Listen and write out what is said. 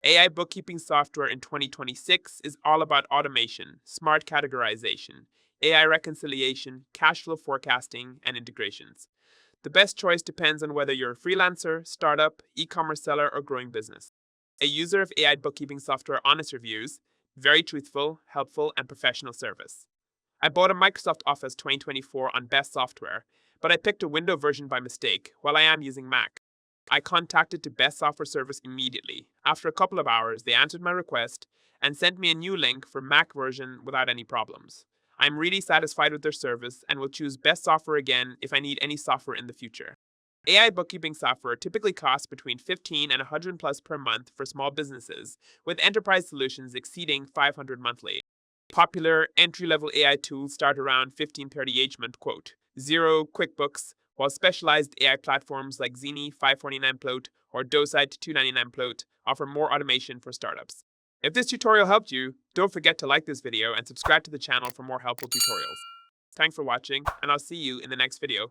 AI bookkeeping software in 2026 is all about automation, smart categorization, AI reconciliation, cash flow forecasting, and integrations. The best choice depends on whether you're a freelancer, startup, e commerce seller, or growing business. A user of AI bookkeeping software honest reviews, very truthful, helpful, and professional service. I bought a Microsoft Office 2024 on Best Software, but I picked a Windows version by mistake while I am using Mac. I contacted to Best Software Service immediately. After a couple of hours, they answered my request and sent me a new link for Mac version without any problems. I'm really satisfied with their service and will choose Best Software again if I need any software in the future. AI bookkeeping software typically costs between 15 and 100 plus per month for small businesses, with enterprise solutions exceeding 500 monthly. Popular entry-level AI tools start around 1530 month, quote, Zero QuickBooks, while specialized AI platforms like Zini 549 Plot or Docite 299 Plot offer more automation for startups. If this tutorial helped you, don't forget to like this video and subscribe to the channel for more helpful tutorials. Thanks for watching, and I'll see you in the next video.